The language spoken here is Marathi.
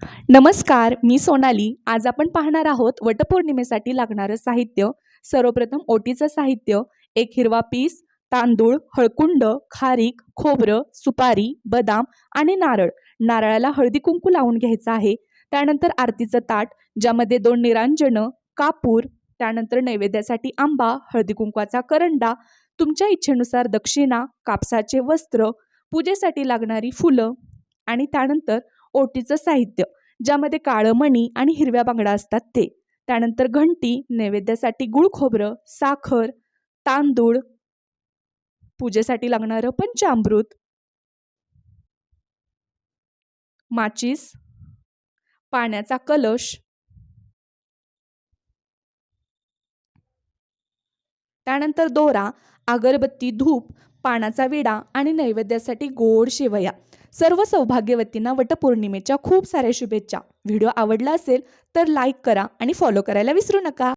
नमस्कार, मी सोनाली. आज आपण पाहणार आहोत वटपौर्णिमेसाठी लागणारं साहित्य. सर्वप्रथम ओटीचं साहित्य: एक हिरवा पीस, तांदूळ, हळकुंड, खारीक, खोबरं, सुपारी, बदाम आणि नारळ. नारळाला हळदी कुंकू लावून घ्यायचं आहे. त्यानंतर आरतीचं ताट, ज्यामध्ये 2 निरांजनं, कापूर, त्यानंतर नैवेद्यासाठी आंबा, हळदी कुंकवाचा करंडा, तुमच्या इच्छेनुसार दक्षिणा, कापसाचे वस्त्र, पूजेसाठी लागणारी फुलं आणि त्यानंतर ओटीचं साहित्य, ज्यामध्ये काळं मणी आणि हिरव्या बांगड्या असतात ते. त्यानंतर घंटी, नैवेद्यासाठी गुळ खोबरं, साखर, तांदूळ, पूजेसाठी लागणारं पंचामृत, माचीस, पाण्याचा कलश, त्यानंतर दोरा, अगरबत्ती, धूप, पानाचा विडा आणि नैवेद्यासाठी गोड शेवया. सर्व सौभाग्यवतींना वटपौर्णिमेच्या खूप साऱ्या शुभेच्छा. व्हिडिओ आवडला असेल तर लाईक करा आणि फॉलो करायला विसरू नका.